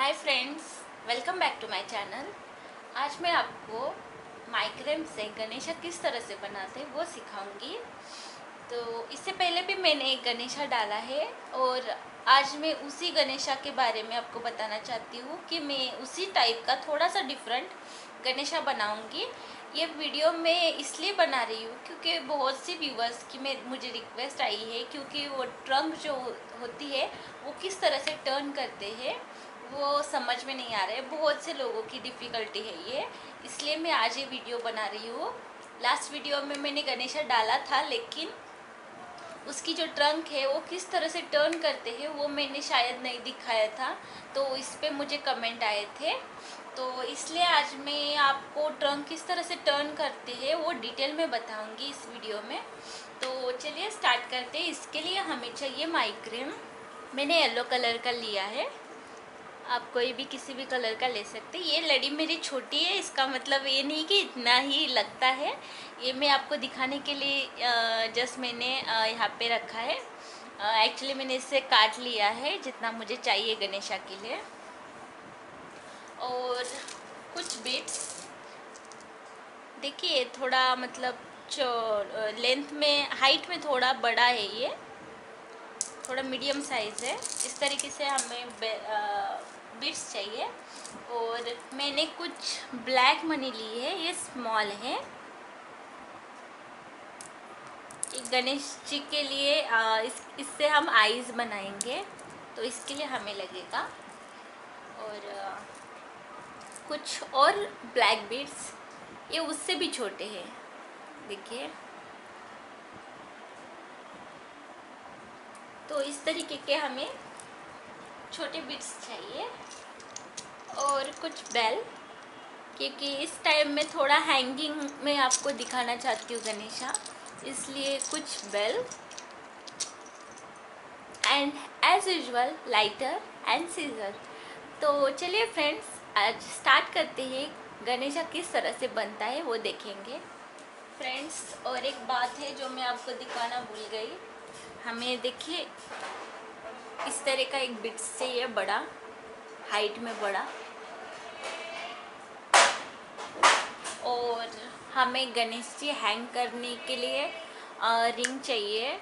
Hi friends, welcome back to my channel. आज मैं आपको माइक्रेम से गणेशा किस तरह से बनाते हैं वो सिखाऊंगी। तो इससे पहले भी मैंने एक गणेशा डाला है और आज मैं उसी गणेशा के बारे में आपको बताना चाहती हूँ कि मैं उसी टाइप का थोड़ा सा डिफरेंट गणेशा बनाऊंगी। ये वीडियो मैं इसलिए बना रही हूँ क्योंकि बहुत सी व्यूवर्स की मुझे रिक्वेस्ट आई है, क्योंकि वो ट्रंक जो होती है वो किस तरह से टर्न करते हैं वो समझ में नहीं आ रहा है। बहुत से लोगों की डिफ़िकल्टी है ये, इसलिए मैं आज ये वीडियो बना रही हूँ। लास्ट वीडियो में मैंने गणेशा डाला था, लेकिन उसकी जो ट्रंक है वो किस तरह से टर्न करते हैं वो मैंने शायद नहीं दिखाया था, तो इस पे मुझे कमेंट आए थे। तो इसलिए आज मैं आपको ट्रंक किस तरह से टर्न करते हैं वो डिटेल में बताऊंगी इस वीडियो में। तो चलिए स्टार्ट करते हैं। इसके लिए हमें चाहिए माइक्रेम। मैंने येलो कलर का लिया है, आप कोई भी किसी भी कलर का ले सकते हैं। ये लड़ी मेरी छोटी है, इसका मतलब ये नहीं कि इतना ही लगता है। ये मैं आपको दिखाने के लिए जस्ट मैंने यहाँ पे रखा है। एक्चुअली मैंने इससे काट लिया है जितना मुझे चाहिए गणेशा के लिए। और कुछ बिट्स देखिए, थोड़ा मतलब जो लेंथ में हाइट में थोड़ा बड़ा है, ये थोड़ा मीडियम साइज़ है। इस तरीके से हमें बिट्स चाहिए। और मैंने कुछ ब्लैक मनी ली है, ये स्मॉल है। एक गणेश जी के लिए इससे हम आईज बनाएंगे, तो इसके लिए हमें लगेगा। और कुछ और ब्लैक बिट्स, ये उससे भी छोटे हैं, देखिए। तो इस तरीके के हमें छोटे बिट्स चाहिए। और कुछ बेल, क्योंकि इस टाइम में थोड़ा हैंगिंग में आपको दिखाना चाहती हूँ गणेशा, इसलिए कुछ बेल। And as usual lighter and scissor. तो चलिए फ्रेंड्स, आज स्टार्ट करते हैं। गणेशा किस तरह से बनता है वो देखेंगे फ्रेंड्स। और एक बात है जो मैं आपको दिखाना भूल गई, हमें देखिए इस तरह का एक बिट्स चाहिए, बड़ा, हाइट में बड़ा। और हमें गणेश जी हैंग करने के लिए रिंग चाहिए।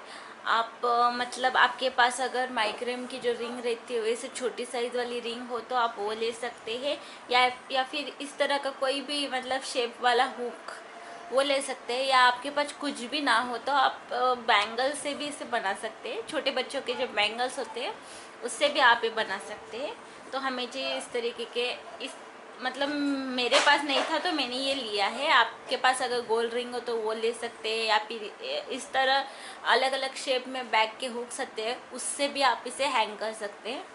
आप मतलब आपके पास अगर माइक्रेम की जो रिंग रहती है वैसे छोटी साइज़ वाली रिंग हो तो आप वो ले सकते हैं, या फिर इस तरह का कोई भी मतलब शेप वाला हुक वो ले सकते हैं। या आपके पास कुछ भी ना हो तो आप बैंगल से भी इसे बना सकते हैं। छोटे बच्चों के जो बैंगल्स होते हैं उससे भी आप ये बना सकते हैं। तो हमें चाहिए इस तरीके के, इस मतलब मेरे पास नहीं था तो मैंने ये लिया है। आपके पास अगर गोल रिंग हो तो वो ले सकते हैं, या फिर इस तरह अलग अलग शेप में बैग के हुक सकते हैं, उससे भी आप इसे हैंग कर सकते हैं।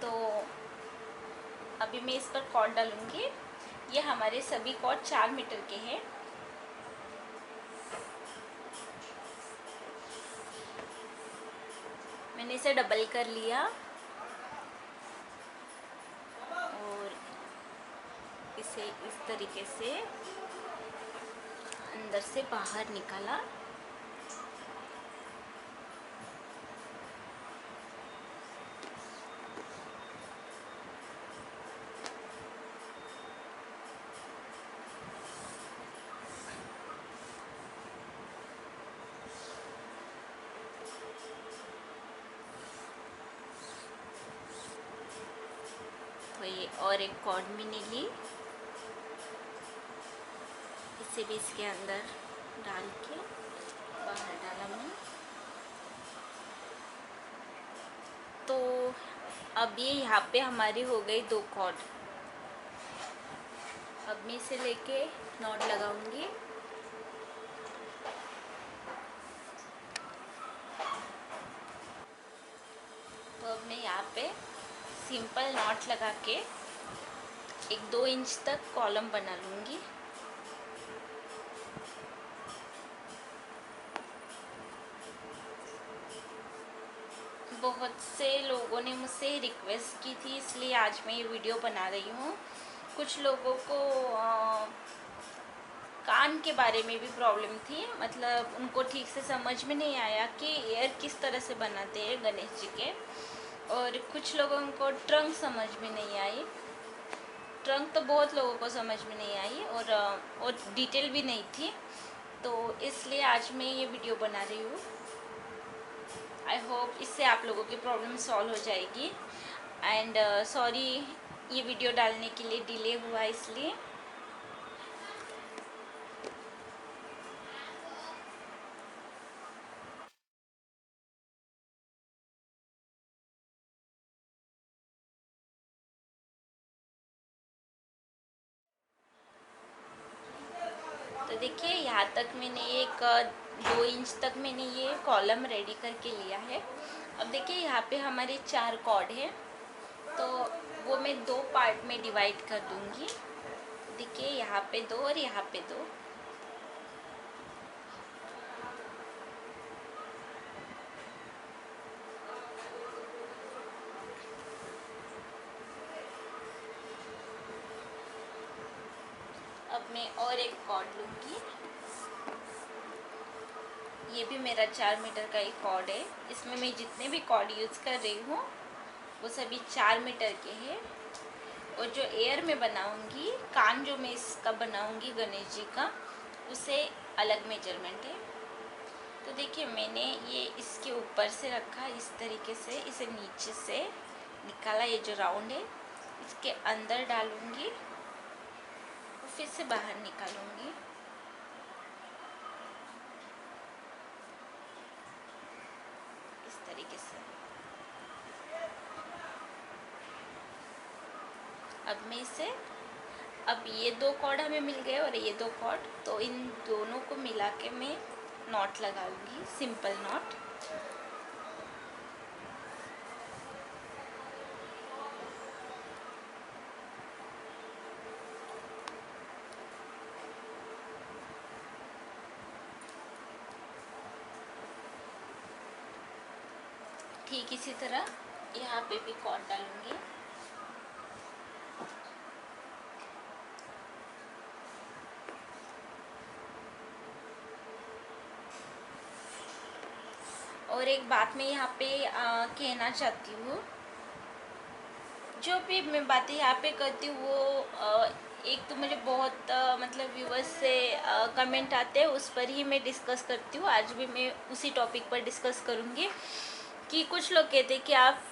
तो अभी मैं इस पर कॉर्ड डालूंगी। ये हमारे सभी कॉर्ड 4 मीटर के हैं। मैंने इसे डबल कर लिया और इसे इस तरीके से अंदर से बाहर निकाला। तो ये और एक कॉर्ड मैंने ली, इसे भी इसके अंदर डाल के बाहर डाला मैंने। तो अब ये यहाँ पे हमारी हो गई 2 कॉर्ड। अब मैं इसे लेके नॉट लगाऊंगी। तो अब मैं यहाँ पे सिंपल नॉट लगा के एक 2 इंच तक कॉलम बना लूँगी। बहुत से लोगों ने मुझसे रिक्वेस्ट की थी, इसलिए आज मैं ये वीडियो बना रही हूँ। कुछ लोगों को कान के बारे में भी प्रॉब्लम थी, मतलब उनको ठीक से समझ में नहीं आया कि एयर किस तरह से बनाते हैं गणेश जी के। और कुछ लोगों को ट्रंक समझ में नहीं आई। ट्रंक तो बहुत लोगों को समझ में नहीं आई और डिटेल भी नहीं थी, तो इसलिए आज मैं ये वीडियो बना रही हूँ। आई होप इससे आप लोगों की प्रॉब्लम सॉल्व हो जाएगी। एंड सॉरी ये वीडियो डालने के लिए डिले हुआ इसलिए। तो देखिए यहाँ तक मैंने एक 2 इंच तक मैंने ये कॉलम रेडी करके लिया है। अब देखिए यहाँ पे हमारे 4 कॉर्ड हैं, तो वो मैं 2 पार्ट में डिवाइड कर दूँगी। देखिए यहाँ पे 2 और यहाँ पे 2। अब मैं और एक कॉर्ड लूँगी। ये भी मेरा 4 मीटर का एक कॉर्ड है। इसमें मैं जितने भी कॉर्ड यूज़ कर रही हूँ वो सभी 4 मीटर के हैं। और जो एयर में बनाऊँगी, कान जो मैं इसका बनाऊँगी गणेश जी का, उसे अलग मेजरमेंट है। तो देखिए मैंने ये इसके ऊपर से रखा, इस तरीके से इसे नीचे से निकाला। ये जो राउंड है इसके अंदर डालूँगी और फिर से बाहर निकालूँगी। इस तरीके से। अब मैं इसे, अब ये 2 कॉर्ड हमें मिल गए और ये 2 कॉर्ड, तो इन दोनों को मिला के मैं नॉट लगाऊंगी, सिंपल नॉट। ठीक इसी तरह यहाँ पे भी कॉर्ड डालूंगी। और एक बात मैं यहाँ पे कहना चाहती हूँ, जो भी मैं बातें यहाँ पे करती हूँ वो एक तो मुझे बहुत मतलब व्यूवर्स से कमेंट आते हैं, उस पर ही मैं डिस्कस करती हूँ। आज भी मैं उसी टॉपिक पर डिस्कस करूँगी कि कुछ लोग कहते हैं कि आप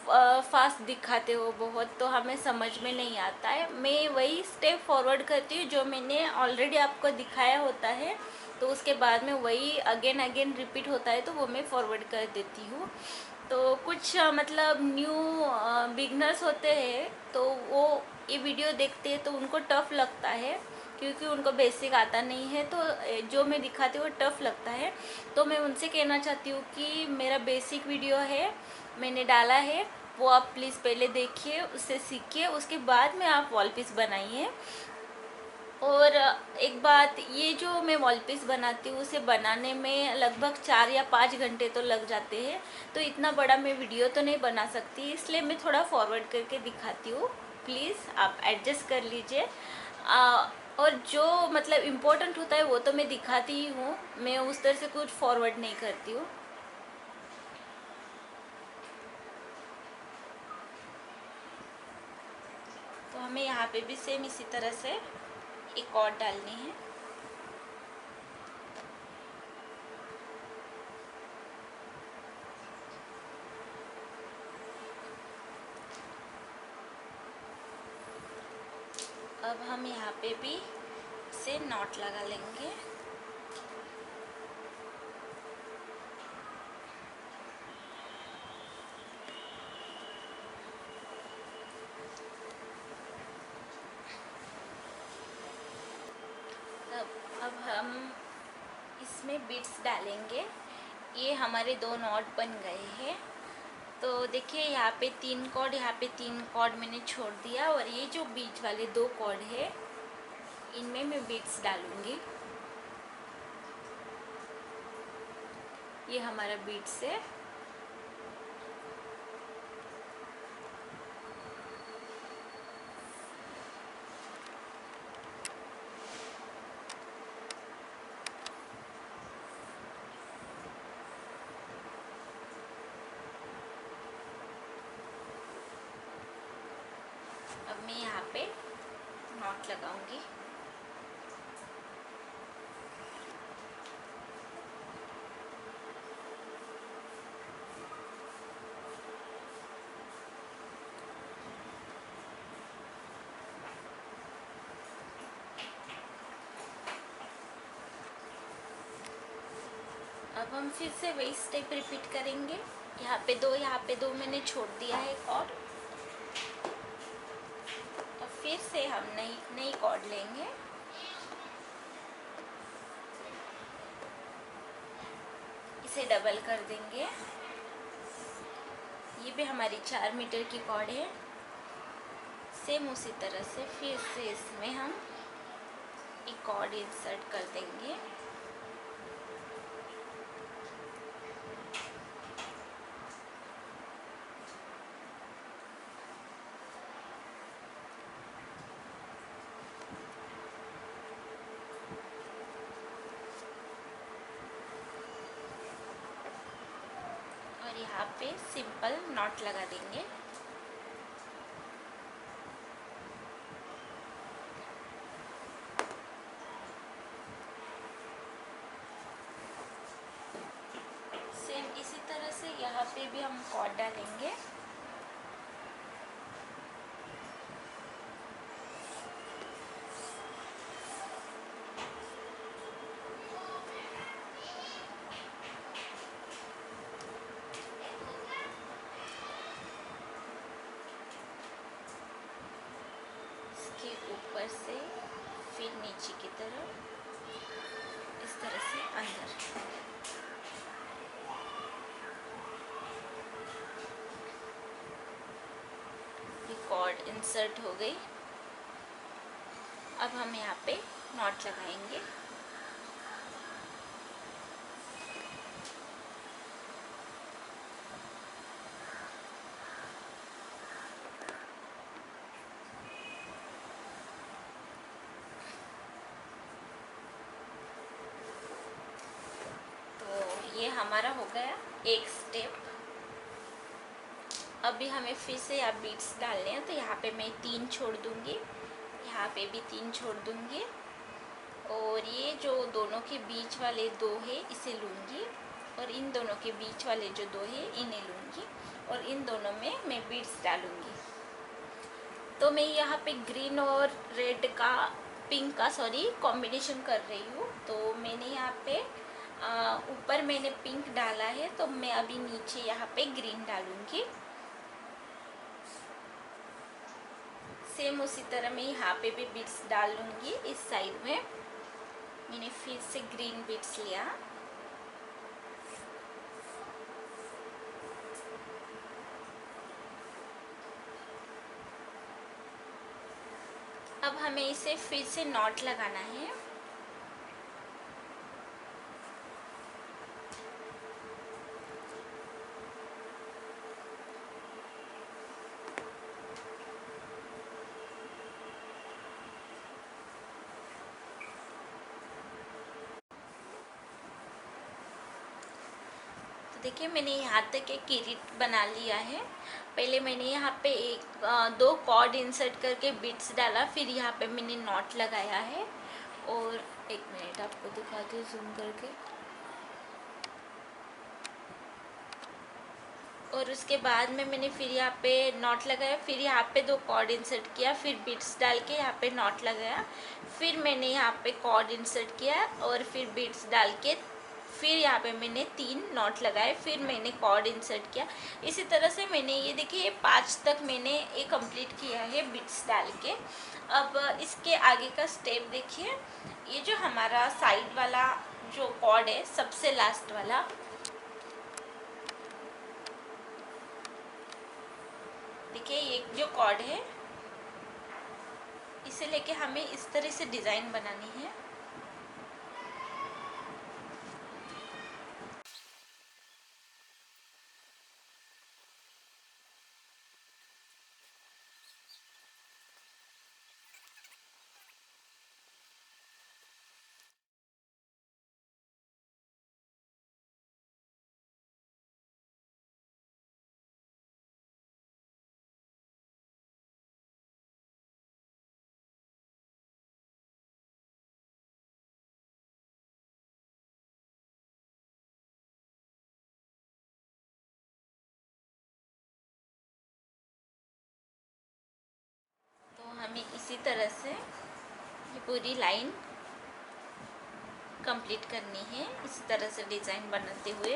फास्ट दिखाते हो बहुत, तो हमें समझ में नहीं आता है। मैं वही स्टेप फॉरवर्ड करती हूँ जो मैंने ऑलरेडी आपको दिखाया होता है, तो उसके बाद में वही अगेन अगेन रिपीट होता है, तो वो मैं फॉरवर्ड कर देती हूँ। तो कुछ मतलब न्यू बिगनर्स होते हैं, तो वो ये वीडियो देखते हैं तो उनको टफ़ लगता है, क्योंकि उनको बेसिक आता नहीं है, तो जो मैं दिखाती हूँ वो टफ़ लगता है। तो मैं उनसे कहना चाहती हूँ कि मेरा बेसिक वीडियो है, मैंने डाला है, वो आप प्लीज़ पहले देखिए, उससे सीखिए, उसके बाद में आप वॉल पीस बनाइए। और एक बात, ये जो मैं वॉल पीस बनाती हूँ उसे बनाने में लगभग 4 या 5 घंटे तो लग जाते हैं, तो इतना बड़ा मैं वीडियो तो नहीं बना सकती, इसलिए मैं थोड़ा फॉरवर्ड करके दिखाती हूँ। प्लीज़ आप एडजस्ट कर लीजिए। और जो मतलब इम्पोर्टेंट होता है वो तो मैं दिखाती ही हूँ, मैं उस तरह से कुछ फॉरवर्ड नहीं करती हूँ। तो हमें यहाँ पे भी सेम इसी तरह से एक और डालनी है। अब हम यहाँ पे भी से नॉट लगा लेंगे। अब हम इसमें बीट्स डालेंगे। ये हमारे 2 नॉट बन गए हैं। तो देखिए यहाँ पे 3 कॉर्ड, यहाँ पे 3 कॉर्ड मैंने छोड़ दिया, और ये जो बीच वाले 2 कॉर्ड है इनमें मैं बीट्स डालूंगी। ये हमारा बीट्स है। अब मैं यहाँ पे नॉट लगाऊंगी। अब हम फिर से वही स्टेप रिपीट करेंगे। यहाँ पे दो मैंने छोड़ दिया है कॉर्ड। और फिर से हम नई कॉर्ड लेंगे। इसे डबल कर देंगे। ये भी हमारी 4 मीटर की कॉर्ड है। सेम उसी तरह से फिर से इसमें हम एक कॉर्ड इंसर्ट कर देंगे। और यहाँ पे सिंपल नॉट लगा देंगे। सेम इसी तरह से यहाँ पे भी हम कॉर्ड डालेंगे। इसके ऊपर से फिर नीचे की तरफ इस तरह से अंदर। ये कॉर्ड इंसर्ट हो गई। अब हम यहाँ पे नॉट लगाएंगे। ये हमारा हो गया एक स्टेप। अभी हमें फिर से यहाँ बीड्स डालने हैं, तो यहाँ पे मैं 3 छोड़ दूँगी, यहाँ पे भी 3 छोड़ दूँगी। और ये जो दोनों के बीच वाले 2 है इसे लूँगी, और इन दोनों के बीच वाले जो 2 है इन्हें लूँगी, और इन दोनों में मैं बीड्स डालूँगी। तो मैं यहाँ पे ग्रीन और रेड का पिंक का कॉम्बिनेशन कर रही हूँ। तो मैंने यहाँ पे ऊपर मैंने पिंक डाला है, तो मैं अभी नीचे यहाँ पे ग्रीन डालूँगी। सेम उसी तरह मैं यहाँ पे भी बीड्स डाल लूँगी। इस साइड में मैंने फिर से ग्रीन बीड्स लिया। अब हमें इसे फिर से नॉट लगाना है। देखिए मैंने यहाँ तक एक किरीट बना लिया है। पहले मैंने यहाँ पे 2 कॉर्ड इंसर्ट करके बीड्स डाला, फिर यहाँ पे मैंने नॉट लगाया है। और एक मिनट आपको दिखाती हूँ जूम करके। और उसके बाद में मैंने फिर यहाँ पे नॉट लगाया, फिर यहाँ पे 2 कॉर्ड इंसर्ट किया, फिर बीड्स डाल के यहाँ पे नॉट लगाया, फिर मैंने यहाँ पे कॉर्ड इंसर्ट किया और फिर बीड्स डाल के फिर यहाँ पे मैंने 3 नॉट लगाए, फिर मैंने कॉर्ड इंसर्ट किया। इसी तरह से मैंने ये देखिए 5 तक मैंने ये कंप्लीट किया है बीड्स डाल के। अब इसके आगे का स्टेप देखिए। ये जो हमारा साइड वाला जो कॉर्ड है सबसे लास्ट वाला, देखिए ये जो कॉर्ड है इसे लेके हमें इस तरह से डिज़ाइन बनानी है। इसी तरह से ये पूरी लाइन कंप्लीट करनी है, इसी तरह से डिज़ाइन बनाते हुए।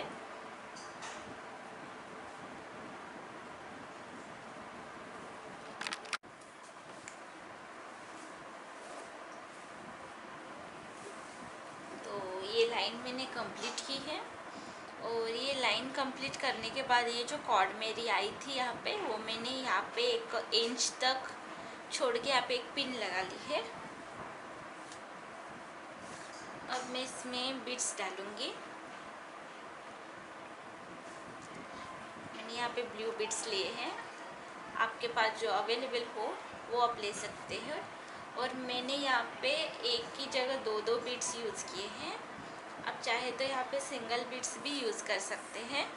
तो ये लाइन मैंने कंप्लीट की है, और ये लाइन कंप्लीट करने के बाद ये जो कॉर्ड मेरी आई थी यहाँ पे, वो मैंने यहाँ पे 1 इंच तक छोड़ के यहाँ पे एक पिन लगा ली है। अब मैं इसमें बीड्स डालूँगी। मैंने यहाँ पे ब्लू बीड्स लिए हैं, आपके पास जो अवेलेबल हो वो आप ले सकते हैं। और मैंने यहाँ पे एक की जगह 2-2 बीड्स यूज़ किए हैं। आप चाहे तो यहाँ पे सिंगल बीड्स भी यूज़ कर सकते हैं।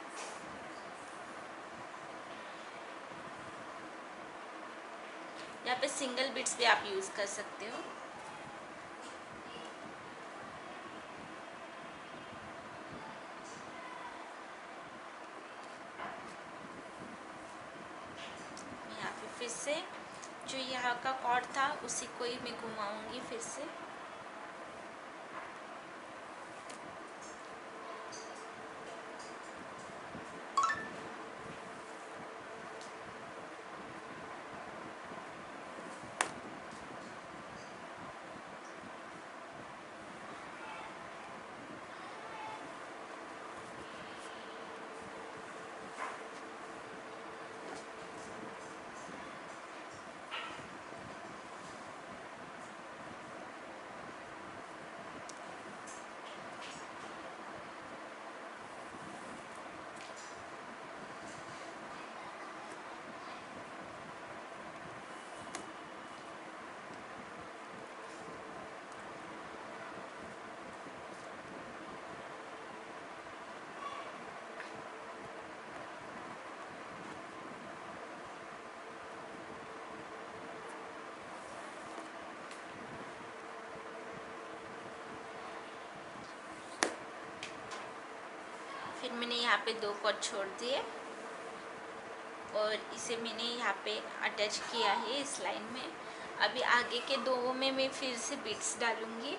यहाँ पे सिंगल बीड्स भी आप यूज़ कर सकते हो। यहाँ पे फिर से जो यहाँ का कॉर्ड था उसी को ही मैं घुमाऊंगी फिर से। फिर मैंने यहाँ पे 2 कॉर्ड छोड़ दिए और इसे मैंने यहाँ पे अटैच किया है इस लाइन में। अभी आगे के 2 में मैं फिर से बीड्स डालूँगी।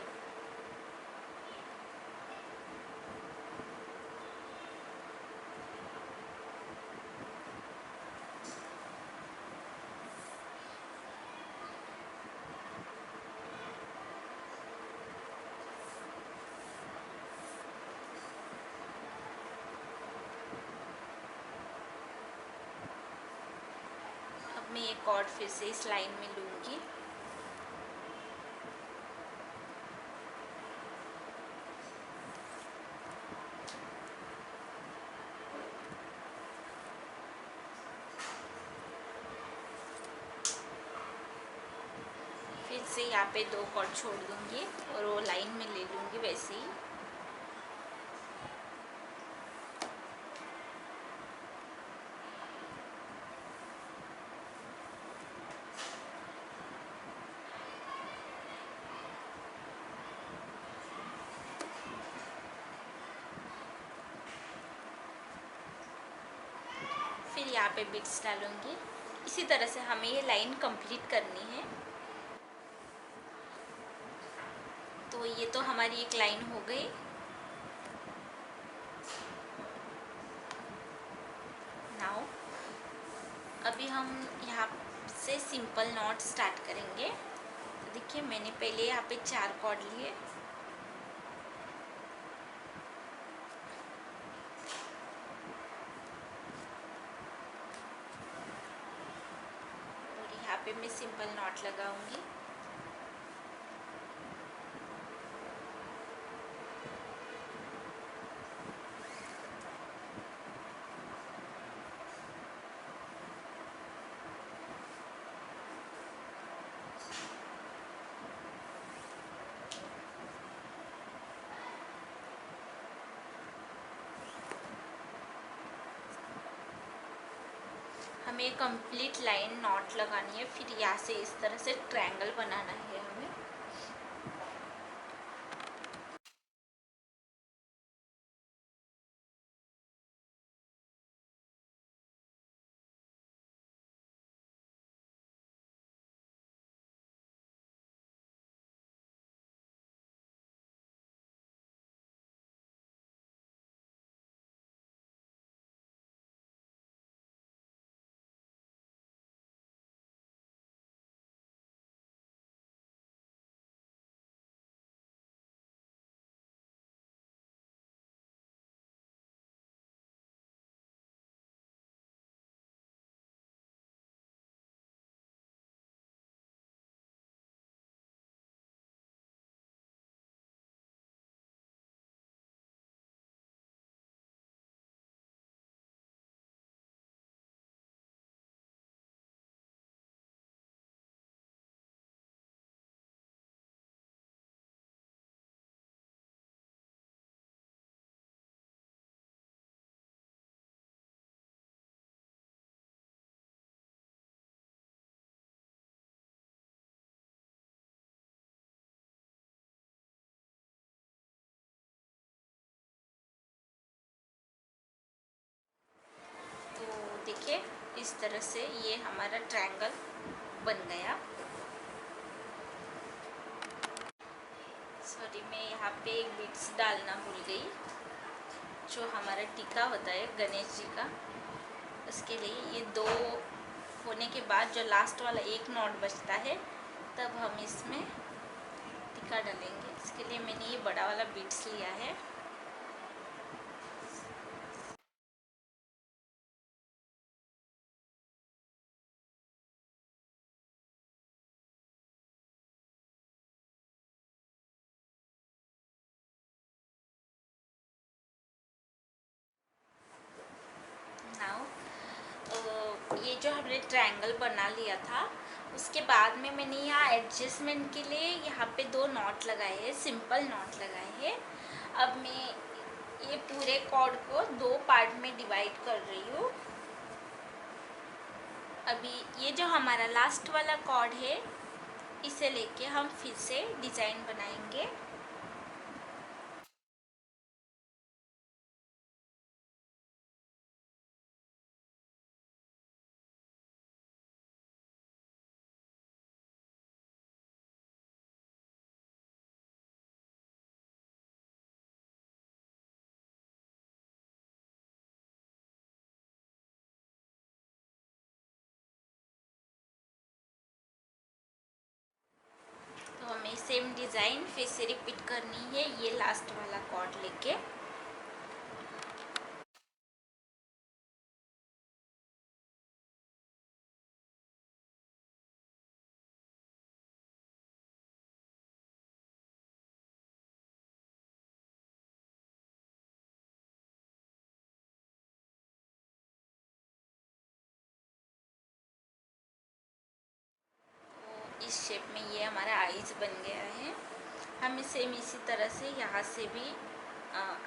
अब मैं ये कॉर्ड फिर से इस लाइन में लूँगी। फिर से यहाँ पे 2 कॉर्ड छोड़ दूँगी और वो लाइन में ले लूँगी वैसे ही। फिर यहाँ पे बीड्स डालूँगी। इसी तरह से हमें ये लाइन कंप्लीट करनी है। तो ये तो हमारी एक लाइन हो गई। नाउ अभी हम यहाँ से सिंपल नॉट स्टार्ट करेंगे। तो देखिए मैंने पहले यहाँ पे 4 कॉर्ड लिए, और यहाँ पे मैं सिंपल नॉट लगाऊंगी। हमें कंप्लीट लाइन नॉट लगानी है, फिर यहाँ से इस तरह से ट्रायंगल बनाना है हमें। इस तरह से ये हमारा ट्रायंगल बन गया। सॉरी, मैं यहाँ पे एक बीट्स डालना भूल गई। जो हमारा टीका होता है गणेश जी का, उसके लिए ये 2 होने के बाद जो लास्ट वाला एक नॉट बचता है, तब हम इसमें टीका डालेंगे। इसके लिए मैंने ये बड़ा वाला बीट्स लिया है। नाउ ये जो हमने ट्रायंगल बना लिया था, उसके बाद में मैंने यहाँ एडजस्टमेंट के लिए यहाँ पे 2 नॉट लगाए हैं, सिंपल नॉट लगाए हैं। अब मैं ये पूरे कॉर्ड को 2 पार्ट में डिवाइड कर रही हूँ। अभी ये जो हमारा लास्ट वाला कॉर्ड है, इसे लेके हम फिर से डिज़ाइन बनाएंगे। तो हमें सेम डिज़ाइन फिर से रिपीट करनी है, ये लास्ट वाला कॉर्ड लेके। इस शेप में ये हमारा आइज बन गया है। हमें सेम इसी तरह से यहाँ से भी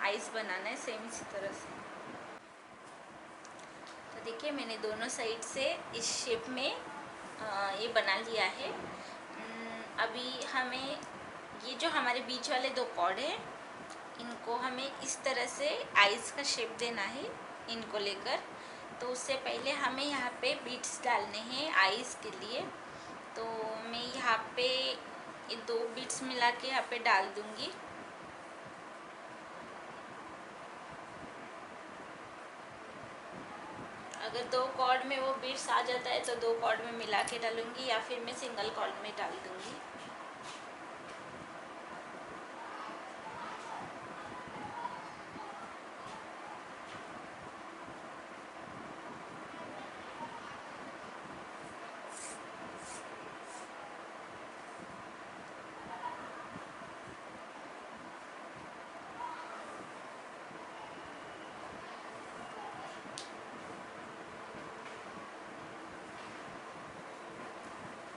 आइज बनाना है, सेम इसी तरह से। तो देखिए, मैंने दोनों साइड से इस शेप में ये बना लिया है। अभी हमें ये जो हमारे बीच वाले 2 कॉर्ड हैं, इनको हमें इस तरह से आइज का शेप देना है इनको लेकर। तो उससे पहले हमें यहाँ पे बीट्स डालने हैं आइज के लिए। तो मैं यहाँ पे ये 2 बीट्स मिला के यहाँ पे डाल दूँगी। अगर 2 कॉर्ड में वो बीट्स आ जाता है तो 2 कॉर्ड में मिला के डालूँगी, या फिर मैं सिंगल कॉर्ड में डाल दूँगी।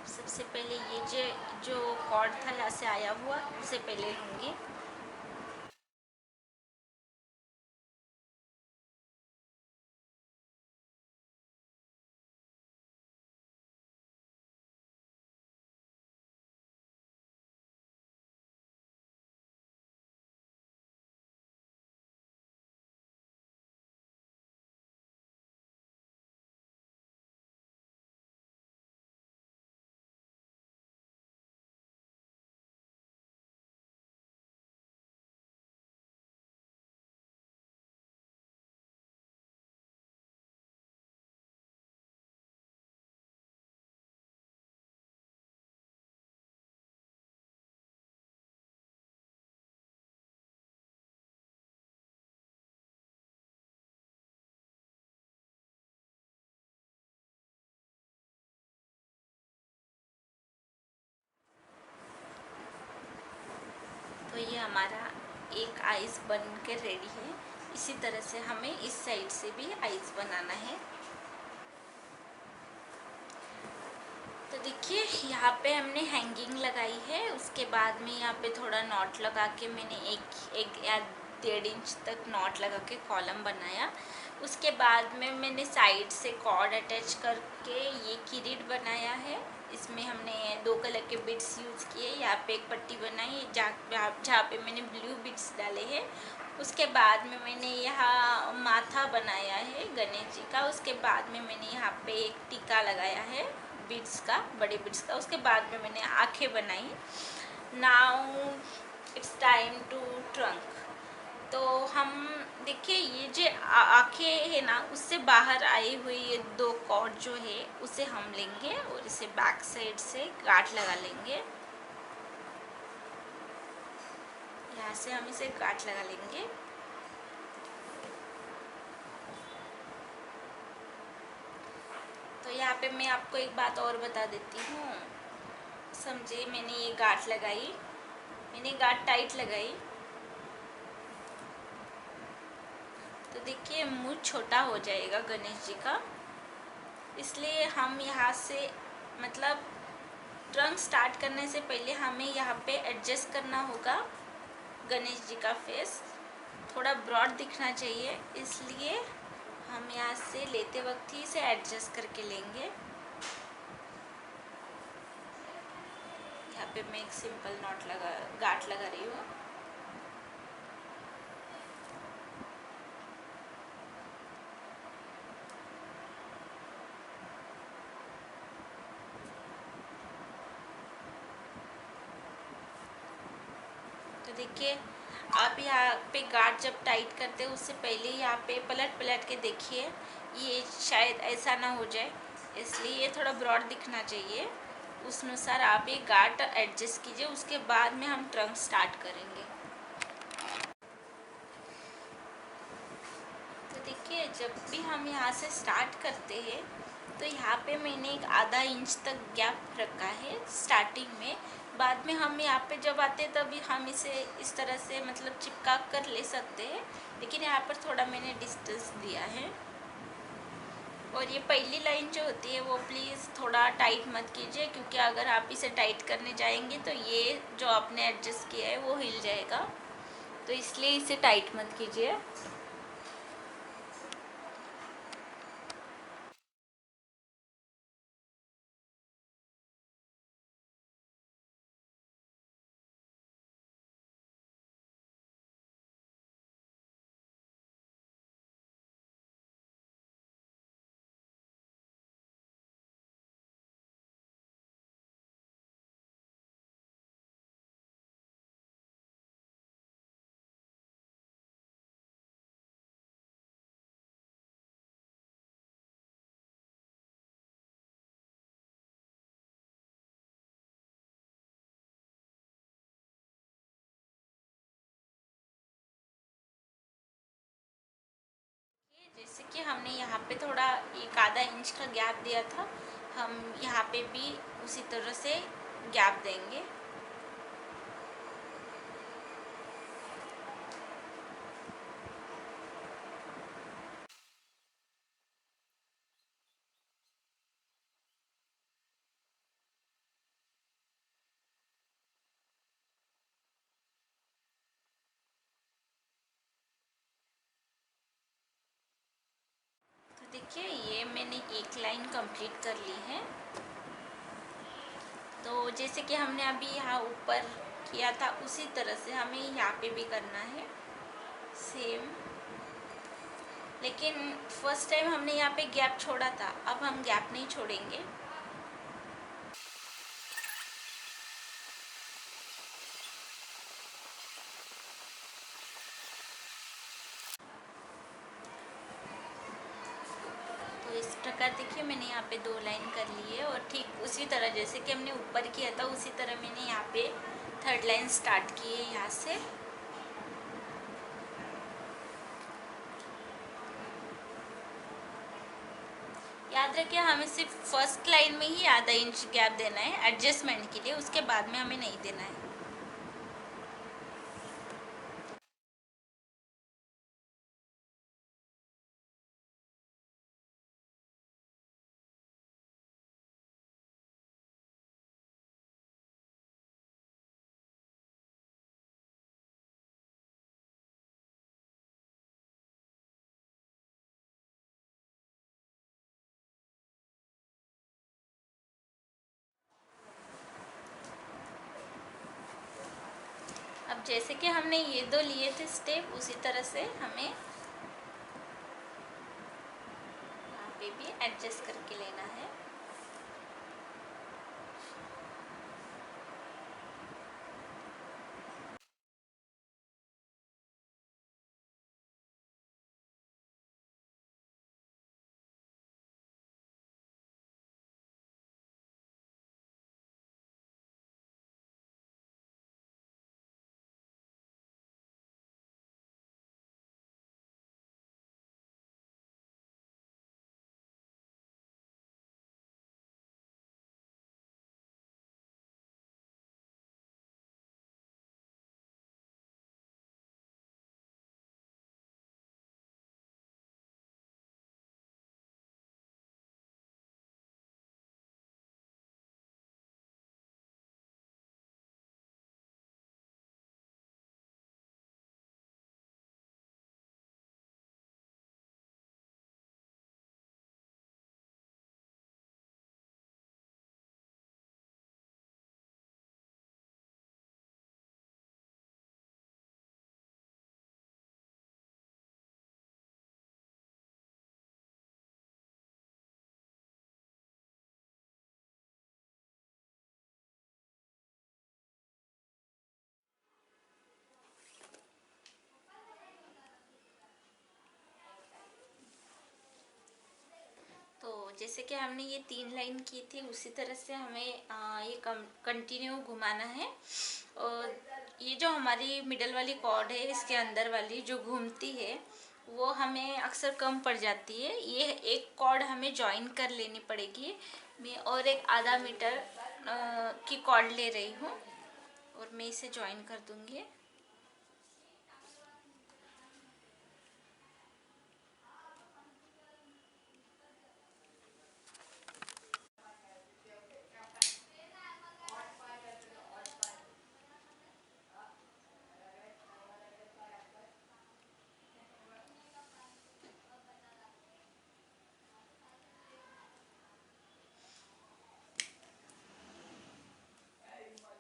सबसे पहले ये जो कॉर्ड था यहाँ से आया हुआ, उसे पहले लूँगी। तो ये हमारा एक आइस बन के रेडी है। इसी तरह से हमें इस साइड से भी आइस बनाना है। तो देखिए, यहाँ पे हमने हैंगिंग लगाई है। उसके बाद में यहाँ पे थोड़ा नॉट लगा के मैंने एक या 1.5 इंच तक नॉट लगा के कॉलम बनाया। उसके बाद में मैंने साइड से कॉर्ड अटैच करके ये किरीट बनाया है इसमें हमने 2 कलर के बीड्स यूज़ किए। यहाँ पे एक पट्टी बनाई जहाँ पे मैंने ब्लू बीड्स डाले हैं। उसके बाद में मैंने यहाँ माथा बनाया है गणेश जी का। उसके बाद में मैंने यहाँ पे एक टीका लगाया है बीड्स का, बड़े बीड्स का। उसके बाद में मैंने आँखें बनाई। Now it's time to trunk. तो हम देखिए ये जो आँखें है ना, उससे बाहर आई हुई ये 2 कॉर्ड जो है उसे हम लेंगे और इसे बैक साइड से गांठ लगा लेंगे। यहाँ से हम इसे गांठ लगा लेंगे। तो यहाँ पे मैं आपको एक बात और बता देती हूँ। समझिए मैंने ये गांठ लगाई, मैंने गांठ टाइट लगाई, तो देखिए मुंह छोटा हो जाएगा गणेश जी का। इसलिए हम यहाँ से मतलब ट्रंक स्टार्ट करने से पहले हमें यहाँ पे एडजस्ट करना होगा गणेश जी का फेस। थोड़ा ब्रॉड दिखना चाहिए, इसलिए हम यहाँ से लेते वक्त ही इसे एडजस्ट करके लेंगे। यहाँ पे मैं एक सिंपल गांठ लगा रही हूँ। तो देखिए आप यहाँ पे गार्ड जब टाइट करते हैं उससे पहले यहाँ पे पलट पलट के देखिए, ये शायद ऐसा ना हो जाए, इसलिए ये थोड़ा ब्रॉड दिखना चाहिए। उस अनुसार आप ये गार्ड एडजस्ट कीजिए। उसके बाद में हम ट्रंक स्टार्ट करेंगे। तो देखिए जब भी हम यहाँ से स्टार्ट करते हैं तो यहाँ पे मैंने एक आधा इंच तक गैप रखा है स्टार्टिंग में। बाद में हम यहाँ पे जब आते हैं तभी हम इसे इस तरह से मतलब चिपका कर ले सकते हैं, लेकिन यहाँ पर थोड़ा मैंने डिस्टेंस दिया है। और ये पहली लाइन जो होती है वो प्लीज़ थोड़ा टाइट मत कीजिए, क्योंकि अगर आप इसे टाइट करने जाएंगे तो ये जो आपने एडजस्ट किया है वो हिल जाएगा, तो इसलिए इसे टाइट मत कीजिए। जैसे कि हमने यहाँ पे थोड़ा एक आधा इंच का गैप दिया था, हम यहाँ पे भी उसी तरह से गैप देंगे। तो देखिए ये मैंने एक लाइन कंप्लीट कर ली है। तो जैसे कि हमने अभी यहाँ ऊपर किया था उसी तरह से हमें यहाँ पे भी करना है सेम। लेकिन फर्स्ट टाइम हमने यहाँ पे गैप छोड़ा था, अब हम गैप नहीं छोड़ेंगे। तो इस प्रकार देखिए मैंने यहाँ पे 2 लाइन कर ली है, और ठीक उसी तरह जैसे कि हमने ऊपर किया था उसी तरह मैंने यहाँ पे 3rd लाइन स्टार्ट की है यहाँ से। याद रखिए हमें सिर्फ फर्स्ट लाइन में ही आधा इंच गैप देना है एडजस्टमेंट के लिए, उसके बाद में हमें नहीं देना है। जैसे कि हमने ये दो लिए थे स्टेप, उसी तरह से हमें यहाँ पे भी एडजस्ट करके लेना है। तो जैसे कि हमने ये 3 लाइन की थी, उसी तरह से हमें ये कंटिन्यू घुमाना है। और ये जो हमारी मिडल वाली कॉर्ड है, इसके अंदर वाली जो घूमती है, वो हमें अक्सर कम पड़ जाती है। ये एक कॉर्ड हमें जॉइन कर लेनी पड़ेगी। मैं और एक आधा मीटर की कॉर्ड ले रही हूँ और मैं इसे जॉइन कर दूँगी।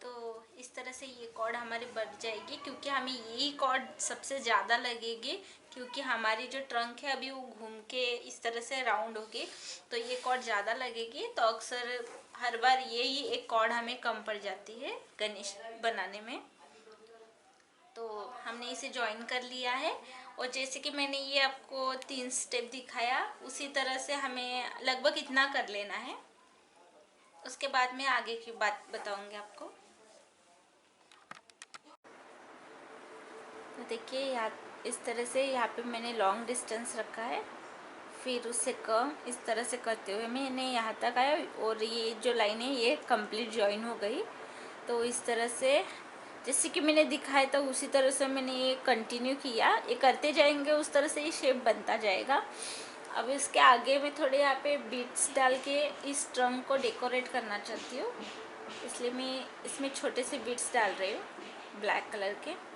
तो इस तरह से ये कॉर्ड हमारी बढ़ जाएगी, क्योंकि हमें यही कॉर्ड सबसे ज़्यादा लगेगी, क्योंकि हमारी जो ट्रंक है अभी वो घूम के इस तरह से राउंड होगी, तो ये कॉर्ड ज़्यादा लगेगी। तो अक्सर हर बार यही एक कॉर्ड हमें कम पड़ जाती है गणेश बनाने में। तो हमने इसे ज्वाइन कर लिया है। और जैसे कि मैंने ये आपको 3 स्टेप दिखाया, उसी तरह से हमें लगभग इतना कर लेना है। उसके बाद मैं आगे की बात बताऊंगी आपको। तो देखिए यहाँ इस तरह से यहाँ पे मैंने लॉन्ग डिस्टेंस रखा है, फिर उससे कम इस तरह से करते हुए मैंने यहाँ तक आया, और ये जो लाइन है ये कंप्लीट जॉइन हो गई। तो इस तरह से जैसे कि मैंने दिखाया था, उसी तरह से मैंने ये कंटिन्यू किया। ये करते जाएंगे, उस तरह से ये शेप बनता जाएगा। अब इसके आगे मैं थोड़े यहाँ पे बीट्स डाल के इस ट्रंक को डेकोरेट करना चाहती हूँ, इसलिए मैं इसमें छोटे से बीट्स डाल रही हूँ ब्लैक कलर के।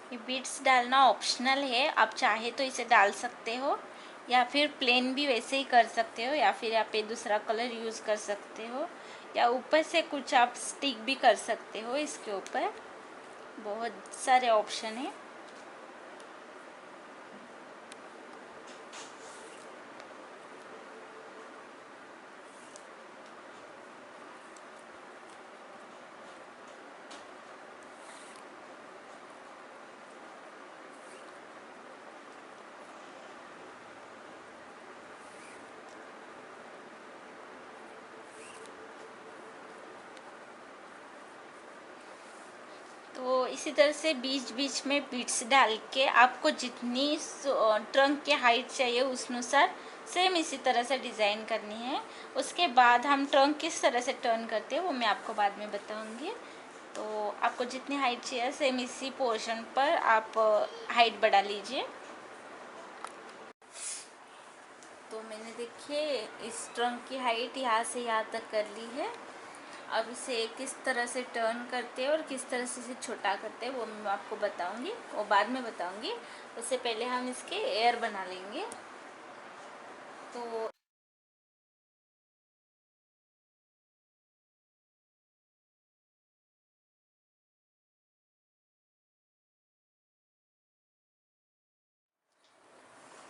ये बीट्स डालना ऑप्शनल है, आप चाहे तो इसे डाल सकते हो, या फिर प्लेन भी वैसे ही कर सकते हो, या फिर यहाँ पे दूसरा कलर यूज़ कर सकते हो, या ऊपर से कुछ आप स्टिक भी कर सकते हो इसके ऊपर। बहुत सारे ऑप्शन हैं। तो इसी तरह से बीच बीच में बीट्स डाल के आपको जितनी ट्रंक की हाइट चाहिए उस अनुसार सेम इसी तरह से डिज़ाइन करनी है। उसके बाद हम ट्रंक किस तरह से टर्न करते हैं वो मैं आपको बाद में बताऊंगी। तो आपको जितनी हाइट चाहिए सेम इसी पोर्शन पर आप हाइट बढ़ा लीजिए। तो मैंने देखिए इस ट्रंक की हाइट यहाँ से यहाँ तक कर ली है। अब इसे किस तरह से टर्न करते हैं और किस तरह से इसे छोटा करते हैं वो मैं आपको बताऊंगी, वो बाद में बताऊंगी। उससे पहले हम इसके एयर बना लेंगे। तो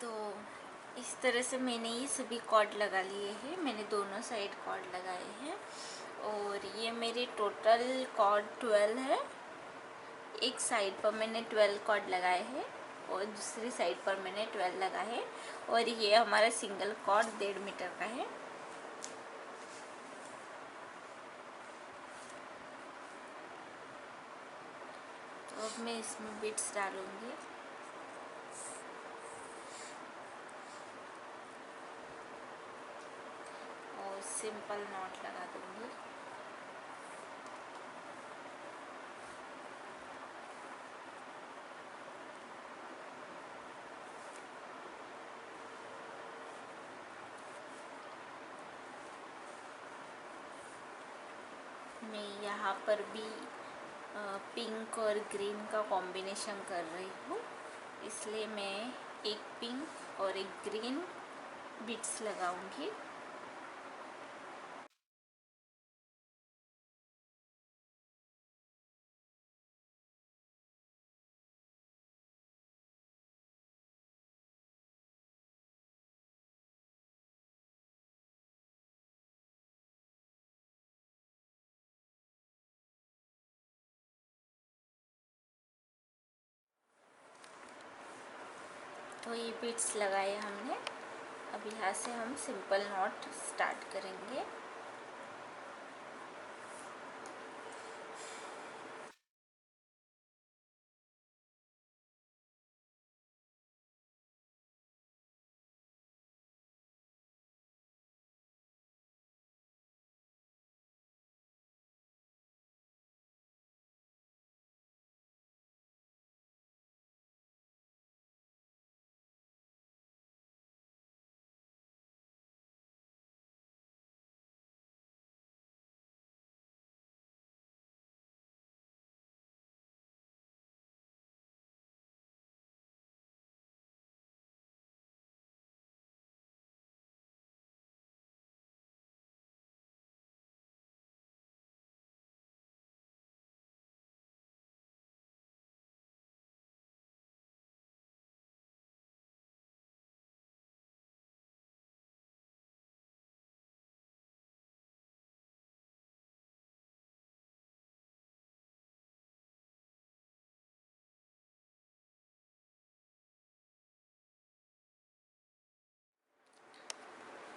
तो इस तरह से मैंने ये सभी कॉर्ड लगा लिए हैं, मैंने दोनों साइड कॉर्ड लगाए हैं और ये मेरे टोटल कॉर्ड 12 है। एक साइड पर मैंने 12 कॉर्ड लगाए हैं और दूसरी साइड पर मैंने 12 लगाए हैं और ये हमारा सिंगल कॉर्ड 1.5 मीटर का है। तो अब मैं इसमें बिट्स डालूंगी। और सिंपल नॉट लगा दूंगी। मैं यहाँ पर भी पिंक और ग्रीन का कॉम्बिनेशन कर रही हूँ, इसलिए मैं एक पिंक और एक ग्रीन बिट्स लगाऊंगी। तो ये बिट्स लगाए हमने। अब यहाँ से हम सिंपल नॉट स्टार्ट करेंगे।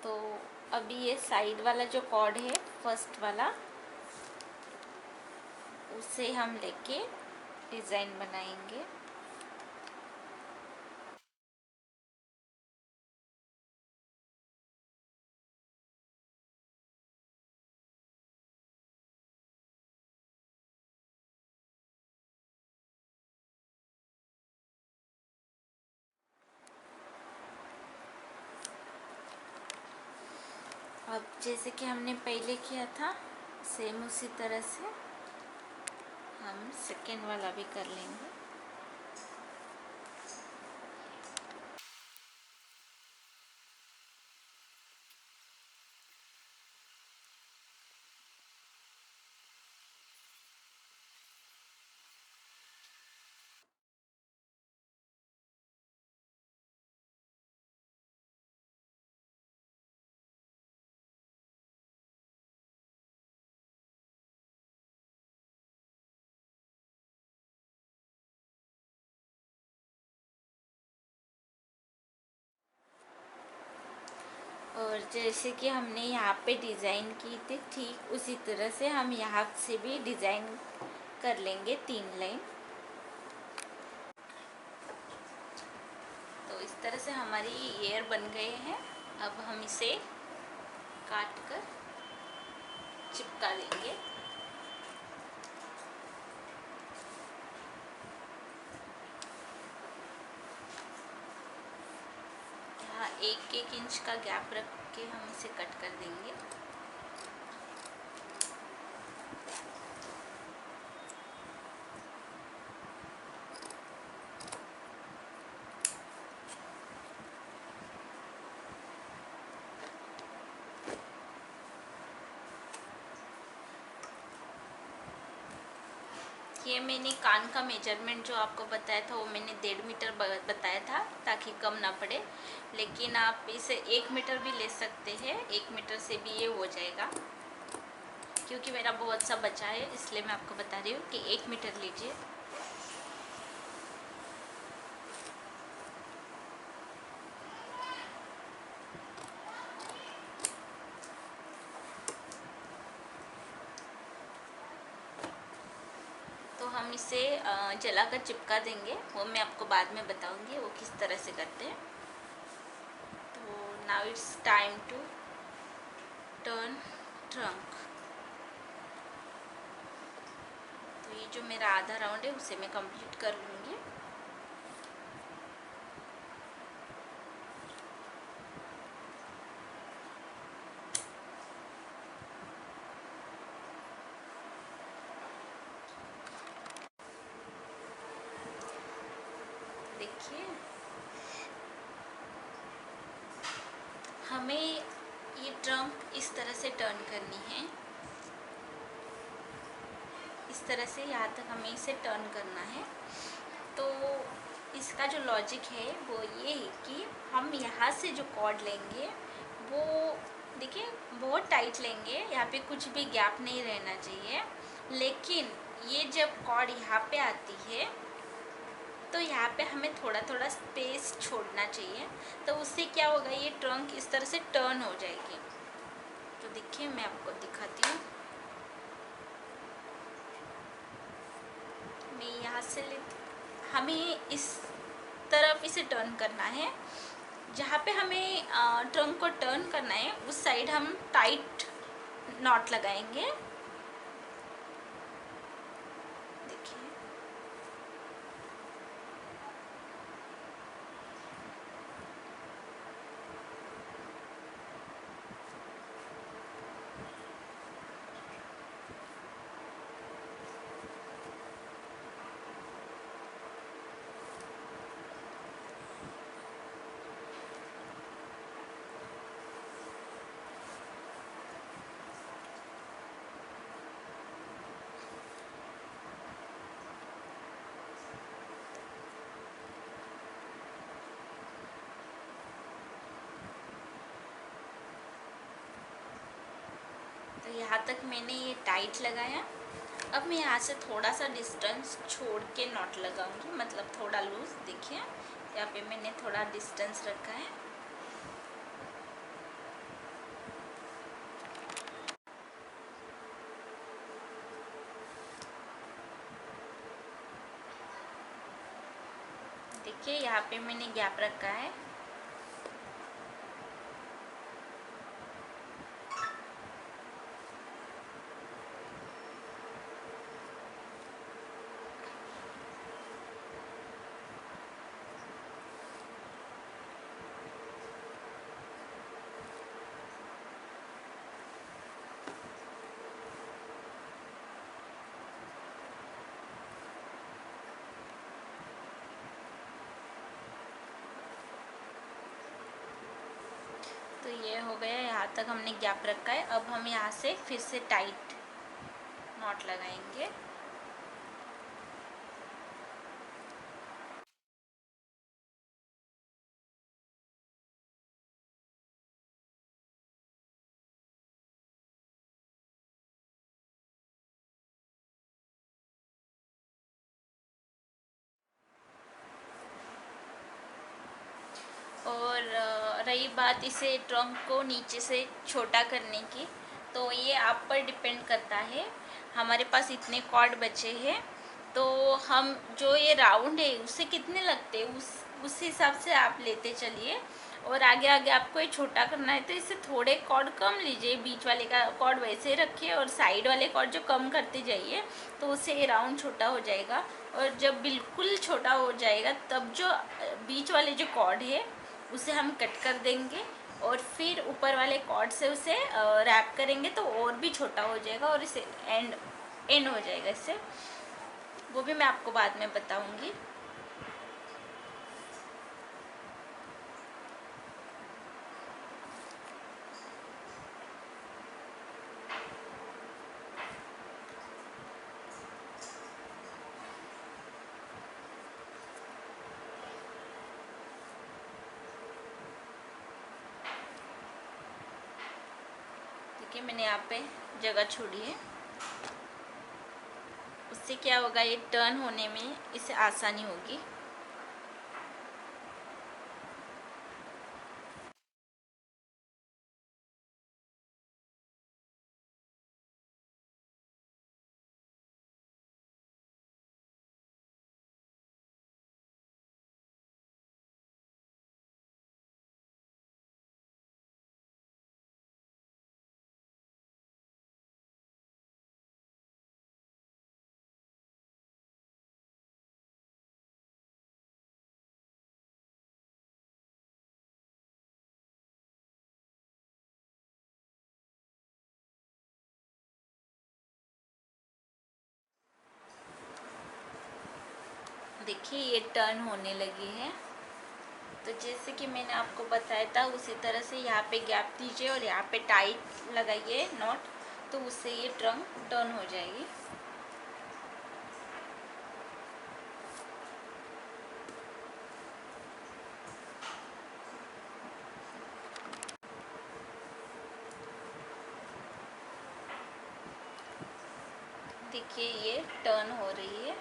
तो अभी ये साइड वाला जो कॉर्ड है फर्स्ट वाला, उसे हम लेके डिज़ाइन बनाएंगे। अब जैसे कि हमने पहले किया था सेम उसी तरह से हम सेकेंड वाला भी कर लेंगे। और जैसे कि हमने यहाँ पे डिज़ाइन की थी ठीक उसी तरह से हम यहाँ से भी डिज़ाइन कर लेंगे 3 लाइन। तो इस तरह से हमारी ईयर बन गए हैं। अब हम इसे काट कर चिपका देंगे। यहाँ 1-1 इंच का गैप रख के हम इसे कट कर देंगे। ये मैंने कान का मेजरमेंट जो आपको बताया था वो मैंने 1.5 मीटर बताया था ताकि कम ना पड़े, लेकिन आप इसे 1 मीटर भी ले सकते हैं। 1 मीटर से भी ये हो जाएगा, क्योंकि मेरा बहुत सा बचा है इसलिए मैं आपको बता रही हूँ कि 1 मीटर लीजिए। तो हम इसे जलाकर चिपका देंगे, वो मैं आपको बाद में बताऊंगी वो किस तरह से करते हैं। तो now it's time to turn trunk. तो ये जो मेरा आधा राउंड है उसे मैं कंप्लीट कर लूँगी। देखिए हमें ये ट्रंक इस तरह से टर्न करनी है, इस तरह से यहाँ तक हमें इसे टर्न करना है। तो इसका जो लॉजिक है वो ये है कि हम यहाँ से जो कॉर्ड लेंगे वो देखिए बहुत टाइट लेंगे, यहाँ पे कुछ भी गैप नहीं रहना चाहिए। लेकिन ये जब कॉर्ड यहाँ पे आती है तो यहाँ पे हमें थोड़ा थोड़ा स्पेस छोड़ना चाहिए, तो उससे क्या होगा, ये ट्रंक इस तरह से टर्न हो जाएगी। तो देखिए मैं आपको दिखाती हूँ। मैं यहाँ से हमें इस तरफ इसे टर्न करना है, जहाँ पे हमें ट्रंक को टर्न करना है उस साइड हम टाइट नॉट लगाएंगे। देखिए तो यहाँ तक मैंने ये टाइट लगाया। अब मैं यहाँ से थोड़ा सा डिस्टेंस छोड़ के नॉट लगाऊंगी, मतलब थोड़ा लूज। देखिए यहाँ पे मैंने थोड़ा डिस्टेंस रखा है। देखिए यहाँ पे मैंने गैप रखा है। तो ये हो गया, यहाँ तक हमने गैप रखा है। अब हम यहाँ से फिर से टाइट नॉट लगाएंगे। और रही बात इसे ट्रंक को नीचे से छोटा करने की, तो ये आप पर डिपेंड करता है। हमारे पास इतने कॉर्ड बचे हैं, तो हम जो ये राउंड है उससे कितने लगते हैं उस हिसाब से आप लेते चलिए। और आगे आगे आपको ये छोटा करना है तो इससे थोड़े कॉर्ड कम लीजिए, बीच वाले का कॉर्ड वैसे ही रखिए और साइड वाले कॉर्ड जो कम करते जाइए, तो उससे ये राउंड छोटा हो जाएगा। और जब बिल्कुल छोटा हो जाएगा तब जो बीच वाले जो कॉर्ड है उसे हम कट कर देंगे और फिर ऊपर वाले कॉर्ड से उसे रैप करेंगे तो और भी छोटा हो जाएगा और इसे एंड हो जाएगा इससे। वो भी मैं आपको बाद में बताऊंगी। देखिए मैंने यहाँ पे जगह छोड़ी है, उससे क्या होगा, ये टर्न होने में इसे आसानी होगी। देखिए ये टर्न होने लगी है। तो जैसे कि मैंने आपको बताया था उसी तरह से यहाँ पे गैप दीजिए और यहाँ पे टाइट लगाइए नॉट, तो उससे ये ट्रंक टर्न हो जाएगी। देखिए ये टर्न हो रही है।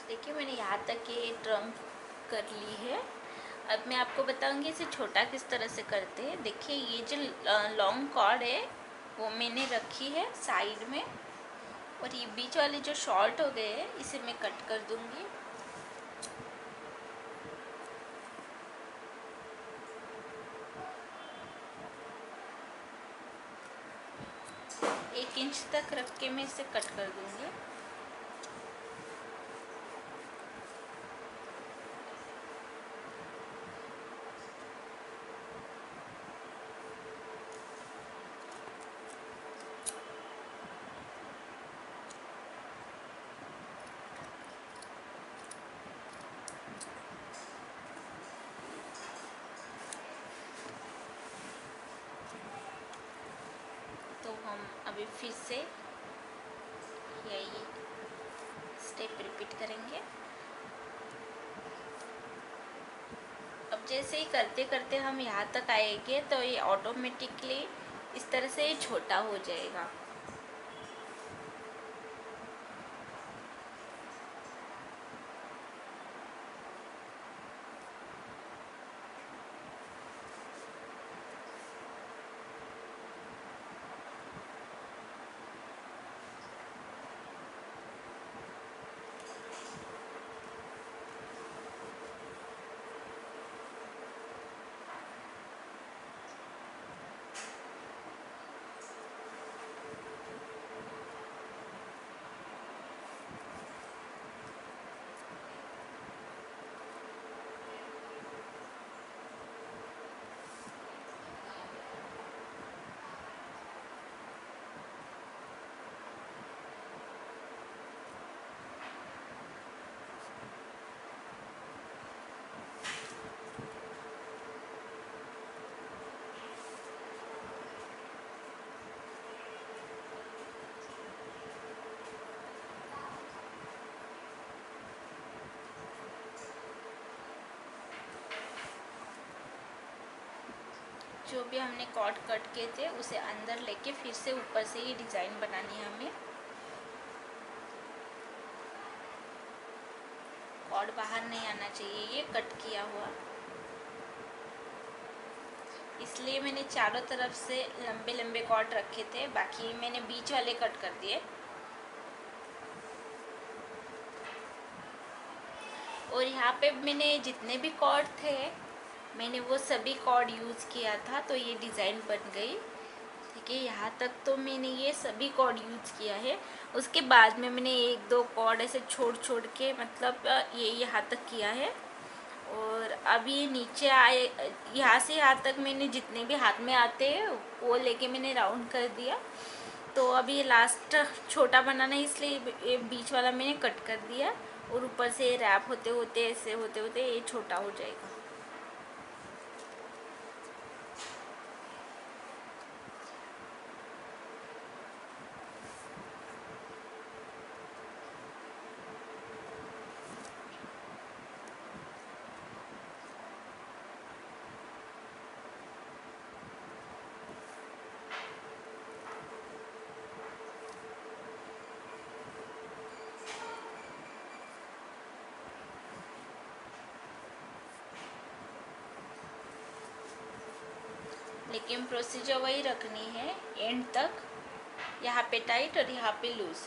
देखिए मैंने यहाँ तक ये ड्रम कर ली है। अब मैं आपको बताऊंगी इसे छोटा किस तरह से करते हैं। देखिए ये जो लॉन्ग कॉर्ड है वो मैंने रखी है साइड में, और ये बीच वाले जो शॉर्ट हो गए हैं इसे मैं कट कर दूंगी। एक इंच तक रख के मैं इसे कट कर दूंगी। तो हम अभी फिर से यही स्टेप रिपीट करेंगे। अब जैसे ही करते करते हम यहाँ तक आएंगे तो ये ऑटोमेटिकली इस तरह से ये छोटा हो जाएगा। जो भी हमने कॉर्ड कट किए थे उसे अंदर लेके फिर से ऊपर से ये डिज़ाइन बनानी है हमें। कॉर्ड बाहर नहीं आना चाहिए ये कट किया हुआ, इसलिए मैंने चारों तरफ से लंबे लंबे कॉर्ड रखे थे, बाकी मैंने बीच वाले कट कर दिए। और यहाँ पे मैंने जितने भी कॉर्ड थे मैंने वो सभी कॉर्ड यूज़ किया था, तो ये डिज़ाइन बन गई। ठीक है, यहाँ तक तो मैंने ये सभी कॉर्ड यूज़ किया है। उसके बाद में मैंने एक दो कॉर्ड ऐसे छोड़ छोड़ के मतलब ये यहाँ तक किया है। और अब ये नीचे आए, यहाँ से यहाँ तक मैंने जितने भी हाथ में आते हैं वो लेके मैंने राउंड कर दिया। तो अब ये लास्ट छोटा बनाना है, इसलिए ये बीच वाला मैंने कट कर दिया और ऊपर से रैप होते होते ऐसे होते होते ये छोटा हो जाएगा। लेकिन प्रोसीजर वही रखनी है एंड तक, यहाँ पे टाइट और यहाँ पे लूज।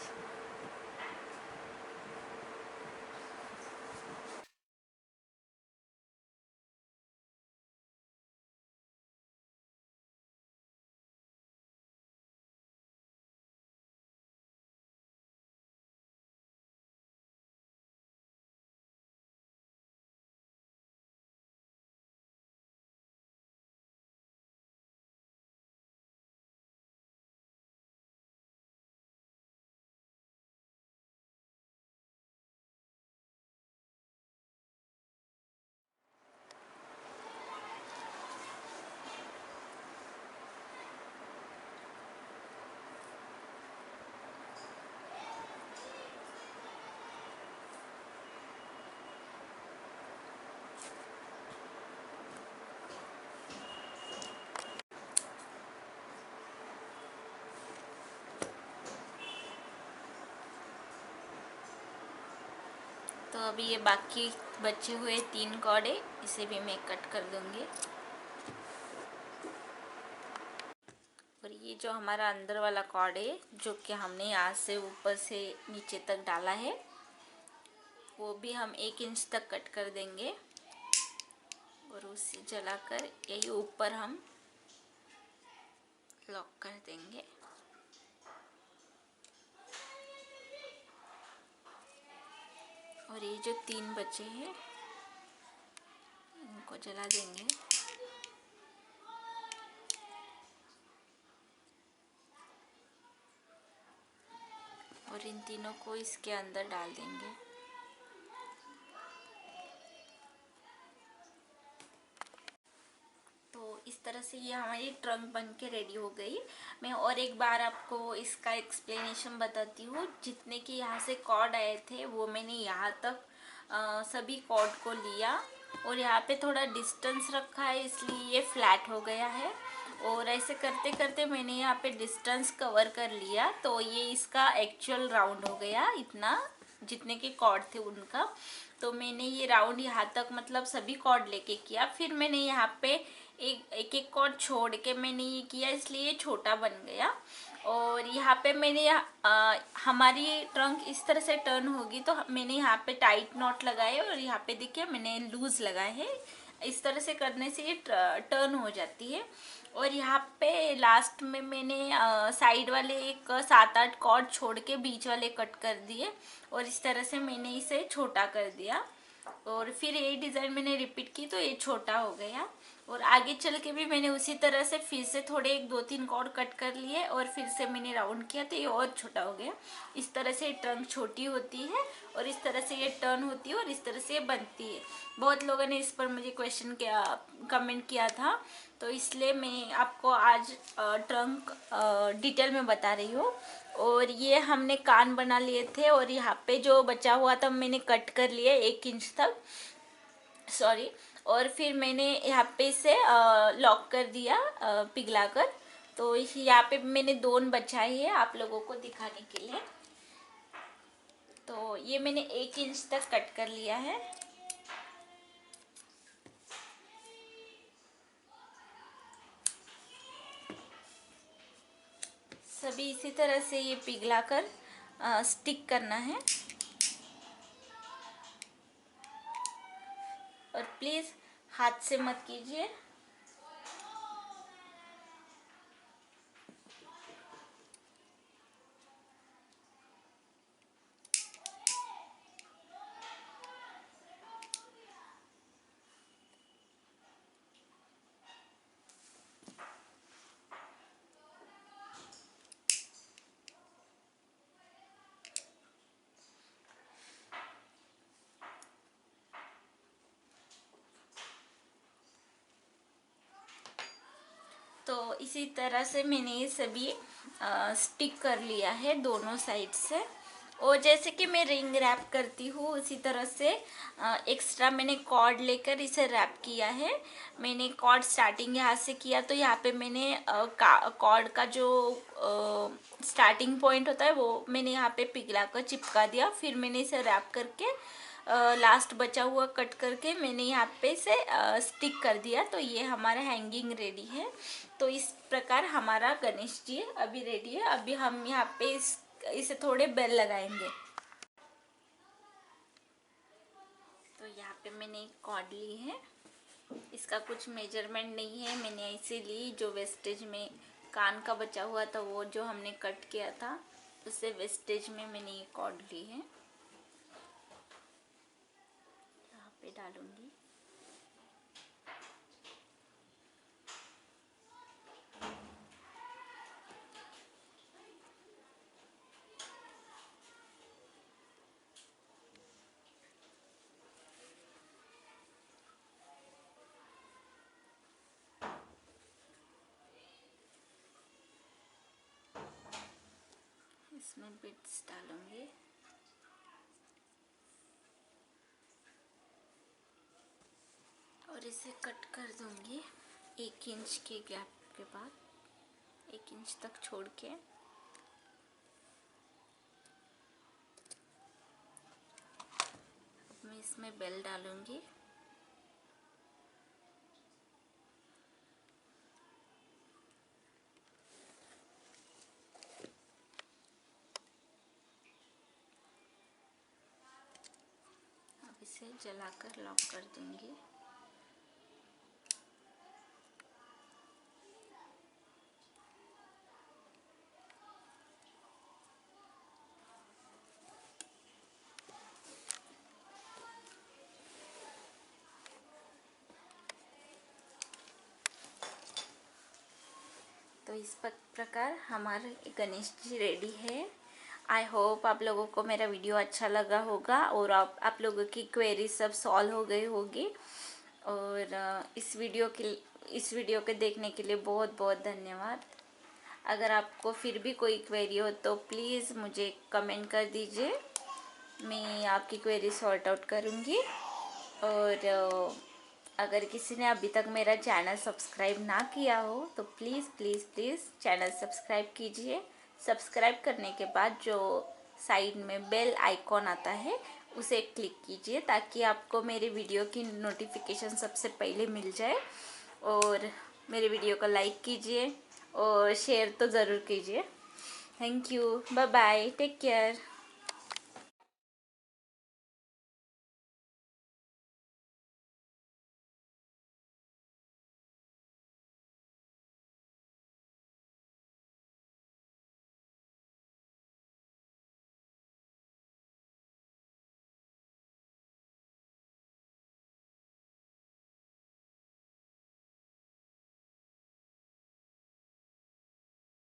तो अभी ये बाकी बचे हुए 3 कॉर्ड है, इसे भी मैं कट कर दूंगी। और ये जो हमारा अंदर वाला कॉर्ड है जो कि हमने यहाँ से ऊपर से नीचे तक डाला है, वो भी हम 1 इंच तक कट कर देंगे और उसे जलाकर यही ऊपर हम लॉक कर देंगे। और ये जो 3 बचे हैं इनको जला देंगे। और इन तीनों को इसके अंदर डाल देंगे। तो इस तरह से ये हमारी ट्रंक बन के रेडी हो गई। मैं और एक बार आपको इसका एक्सप्लेनेशन बताती हूँ। जितने कि यहाँ से कॉर्ड आए थे वो मैंने यहाँ तक सभी कॉर्ड को लिया और यहाँ पे थोड़ा डिस्टेंस रखा है, इसलिए ये फ्लैट हो गया है। और ऐसे करते करते मैंने यहाँ पे डिस्टेंस कवर कर लिया, तो ये इसका एक्चुअल राउंड हो गया इतना, जितने के कॉर्ड थे उनका। तो मैंने ये राउंड यहाँ तक मतलब सभी कॉर्ड लेके किया। फिर मैंने यहाँ पे एक एक कॉर्ड छोड़ के मैंने ये किया, इसलिए ये छोटा बन गया। और यहाँ पे मैंने हमारी ट्रंक इस तरह से टर्न होगी, तो मैंने यहाँ पे टाइट नॉट लगाए और यहाँ पे देखिए मैंने लूज लगाए हैं। इस तरह से करने से ये टर्न हो जाती है। और यहाँ पे लास्ट में मैंने साइड वाले एक 7-8 कॉर्ड छोड़ के बीच वाले कट कर दिए और इस तरह से मैंने इसे छोटा कर दिया। और फिर यही डिज़ाइन मैंने रिपीट की तो ये छोटा हो गया। और आगे चल के भी मैंने उसी तरह से फिर से थोड़े 1-2-3 कॉर्ड कट कर लिए और फिर से मैंने राउंड किया तो ये और छोटा हो गया। इस तरह से ट्रंक छोटी होती है और इस तरह से ये टर्न होती है और इस तरह से ये बनती है। बहुत लोगों ने इस पर मुझे क्वेश्चन किया, कमेंट किया था, तो इसलिए मैं आपको आज ट्रंक डिटेल में बता रही हूँ। और ये हमने कान बना लिए थे और यहाँ पे जो बचा हुआ था मैंने कट कर लिए 1 इंच तक, सॉरी। और फिर मैंने यहाँ पे से लॉक कर दिया पिघला कर। तो यहाँ पे मैंने दोन बचाए हैं आप लोगों को दिखाने के लिए। तो ये मैंने 1 इंच तक कट कर लिया है। सभी इसी तरह से ये पिघला कर स्टिक करना है। और प्लीज़ हाथ से मत कीजिए। तो इसी तरह से मैंने ये सभी स्टिक कर लिया है दोनों साइड से। और जैसे कि मैं रिंग रैप करती हूँ उसी तरह से एक्स्ट्रा मैंने कॉर्ड लेकर इसे रैप किया है। मैंने कॉर्ड स्टार्टिंग यहाँ से किया, तो यहाँ पे मैंने कॉर्ड का जो स्टार्टिंग पॉइंट होता है वो मैंने यहाँ पे पिघला कर चिपका दिया। फिर मैंने इसे रैप करके लास्ट बचा हुआ कट करके मैंने यहाँ पे से स्टिक कर दिया। तो ये हमारा हैंगिंग रेडी है। तो इस प्रकार हमारा गणेश जी अभी रेडी है। अभी हम यहाँ पे इसे थोड़े बेल लगाएंगे। तो यहाँ पे मैंने एक कॉर्ड ली है, इसका कुछ मेजरमेंट नहीं है, मैंने ऐसे ली जो वेस्टेज में कान का बचा हुआ था वो जो हमने कट किया था उससे वेस्टेज में मैंने ये कॉर्ड ली है। यहाँ पे डालूंगी। इसमें बिट्स डालूंगी। और इसे कट कर दूंगी 1 इंच के गैप के बाद, 1 इंच तक छोड़ के। अब मैं इसमें बेल डालूंगी। अब इसे जलाकर लॉक कर दूंगी। तो इस प्रकार हमारे गणेश जी रेडी है। आई होप आप लोगों को मेरा वीडियो अच्छा लगा होगा और आप लोगों की क्वेरी सब सॉल्व हो गई होगी। और इस वीडियो के देखने के लिए बहुत बहुत धन्यवाद। अगर आपको फिर भी कोई क्वेरी हो तो प्लीज़ मुझे कमेंट कर दीजिए, मैं आपकी क्वेरी सॉर्ट आउट करूँगी। और अगर किसी ने अभी तक मेरा चैनल सब्सक्राइब ना किया हो तो please please please channel subscribe कीजिए। सब्सक्राइब करने के बाद जो साइड में बेल आइकॉन आता है उसे क्लिक कीजिए ताकि आपको मेरे वीडियो की नोटिफिकेशन सबसे पहले मिल जाए। और मेरे वीडियो को लाइक कीजिए और शेयर तो ज़रूर कीजिए। Thank you, bye bye, take care.